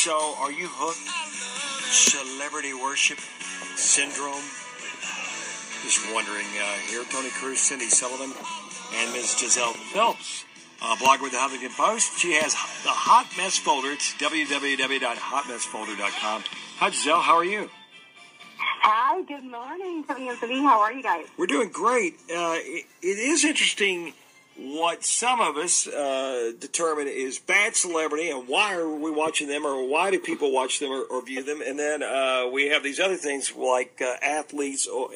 So, are you hooked? Celebrity worship syndrome? Just wondering. Here, Tony Cruz, Cindy Sullivan, and Ms. Giselle Phelps, blogger with the Huffington Post. She has the Hot Mess Folder. It's www.hotmessfolder.com. Hi, Giselle. How are you? Hi, good morning, Tony and Cindy. How are you guys? We're doing great. It is interesting what some of us determine is bad celebrity and why are we watching them, or why do people watch them or view them. And then we have these other things like athletes or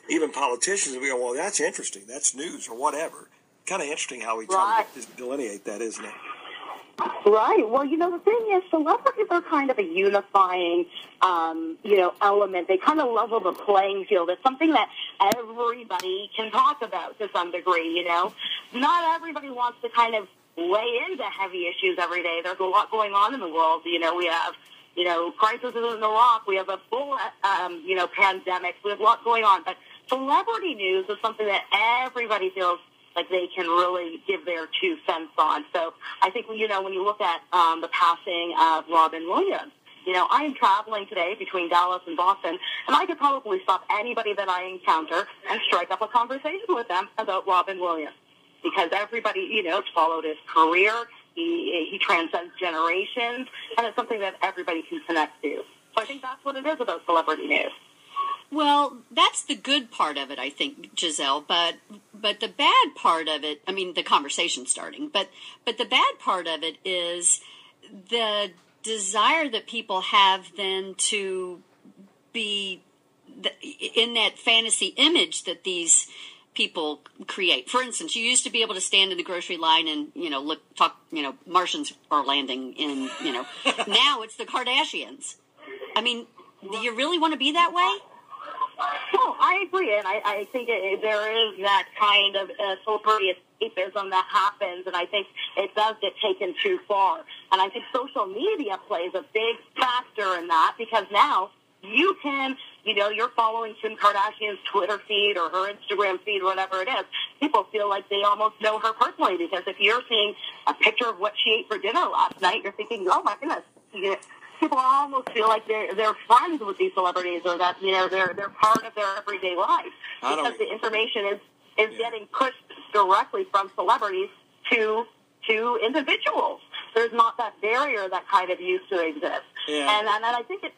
even politicians. And we go, well, that's interesting. That's news or whatever. Kind of interesting how we try to delineate that, isn't it? Right. Well, the thing is, celebrities are kind of a unifying, element. They kind of level the playing field. It's something that everybody can talk about to some degree, Not everybody wants to kind of weigh into heavy issues every day. There's a lot going on in the world. We have, crises in Iraq. We have a full, pandemic. We have a lot going on. But celebrity news is something that everybody feels like they can really give their 2 cents on. So I think, when you look at the passing of Robin Williams, I am traveling today between Dallas and Boston, and I could probably stop anybody that I encounter and strike up a conversation with them about Robin Williams, because everybody, has followed his career. He transcends generations, and it's something that everybody can connect to. So I think that's what it is about celebrity news. Well, that's the good part of it, I think, Giselle. But the bad part of it, the conversation starting. But the bad part of it is the desire that people have then to be in that fantasy image that these people create. For instance, you used to be able to stand in the grocery line and, Martians are landing in, now it's the Kardashians. Do you really want to be that way? No, I agree, and I think there is that kind of celebrity escapism that happens, and I think it does get taken too far. And I think social media plays a big factor in that, because now you can, you're following Kim Kardashian's Twitter feed or her Instagram feed, or whatever it is. People feel like they almost know her personally, because if you're seeing a picture of what she ate for dinner last night, you're thinking, oh my goodness, people almost feel like they're friends with these celebrities, or that they're part of their everyday life, because the information is getting pushed directly from celebrities to individuals. There's not that barrier that kind of used to exist, and I think it.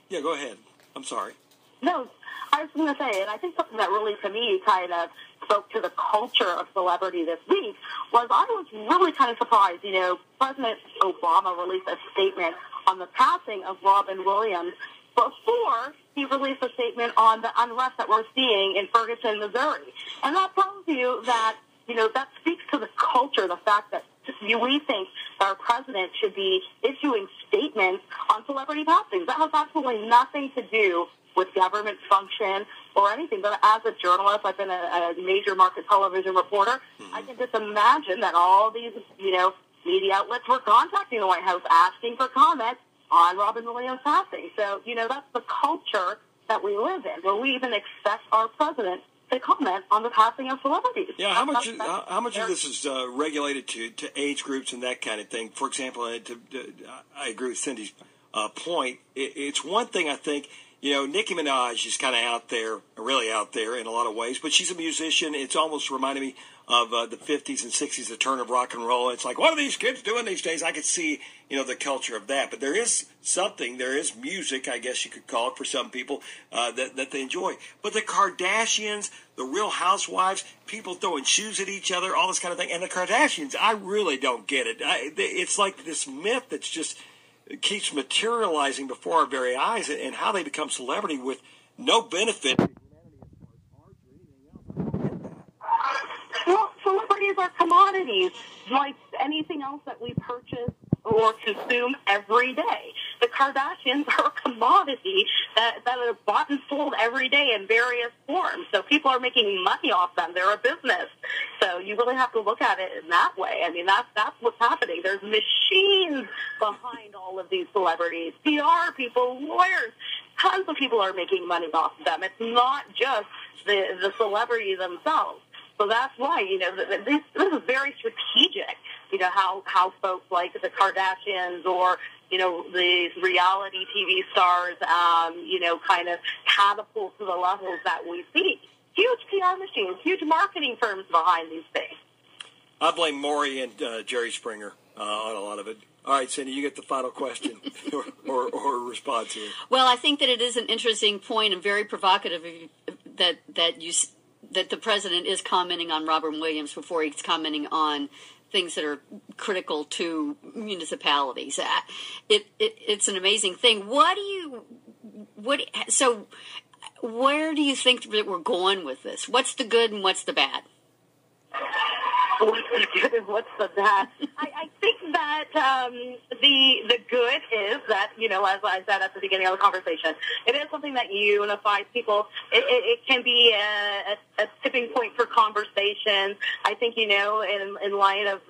Yeah, go ahead. I'm sorry. No, I was going to say, and I think something that really, to me, kind of spoke to the culture of celebrity this week was I was really kind of surprised. President Obama released a statement on the passing of Robin Williams before he released a statement on the unrest that we're seeing in Ferguson, Missouri. And that tells you that, that speaks to the culture, the fact that we think our president should be issuing statements on celebrity passings. That has absolutely nothing to do with government function or anything. But as a journalist, I've been a major market television reporter. I can just imagine that all these, media outlets were contacting the White House asking for comments on Robin Williams' passing. So, that's the culture that we live in, where we even expect our president to comment on the passing of celebrities. Yeah, how much of this is regulated to age groups and that kind of thing? For example, I agree with Cindy's point. It's one thing, I think, Nicki Minaj is kind of out there, really out there in a lot of ways, but she's a musician. It's almost reminded me of the 50s and 60s, the turn of rock and roll. It's like, what are these kids doing these days? I could see, the culture of that. But there is music, I guess you could call it for some people, that they enjoy. But the Kardashians, the Real Housewives, people throwing shoes at each other, all this kind of thing. And the Kardashians, I really don't get it. It's like this myth that's just keeps materializing before our very eyes, and how they become celebrity with no benefit. Well, celebrities are commodities, like anything else that we purchase or consume every day. The Kardashians are a commodity that are bought and sold every day in various forms. So people are making money off them. They're a business. So you really have to look at it in that way. That's what's happening. There's machines behind all of these celebrities, PR people, lawyers. Tons of people are making money off of them. It's not just the celebrity themselves. So that's why, this is very strategic, how folks like the Kardashians or, these reality TV stars, kind of catapult to the levels that we see. Huge PR machines, huge marketing firms behind these things. I blame Maury and Jerry Springer on a lot of it. All right, Cindy, you get the final question or response here. Well, I think that it is an interesting point and very provocative that the president is commenting on Robert Williams before he's commenting on things that are critical to municipalities. It's an amazing thing. So where do you think that we're going with this? What's the good and what's the bad? What's the good and what's the bad? I think that the good is that, as I said at the beginning of the conversation, it is something that unifies people. It can be a tipping point for conversations. I think, in light of,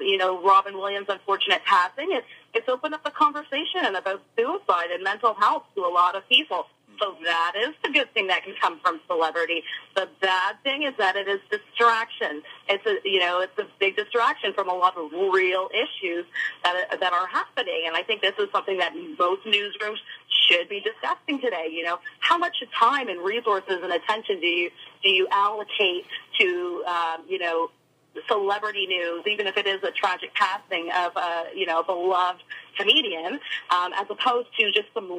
Robin Williams' unfortunate passing, it's opened up a conversation about suicide and mental health to a lot of people. So that is the good thing that can come from celebrity. The bad thing is that it is distraction. It's a big distraction from a lot of real issues that are happening. And I think this is something that most newsrooms should be discussing today. How much time and resources and attention do you allocate to celebrity news, even if it is a tragic passing of a beloved comedian, as opposed to just some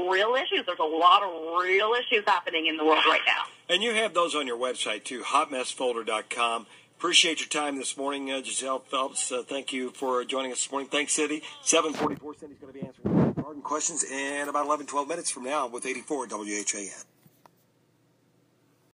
real issues. There's a lot of real issues happening in the world right now. And you have those on your website, too, hotmessfolder.com. Appreciate your time this morning, Giselle Phelps. Thank you for joining us this morning. Thanks, Cindy. 7:44, Cindy's going to be answering garden questions in about 11, 12 minutes from now with 84 WHAS.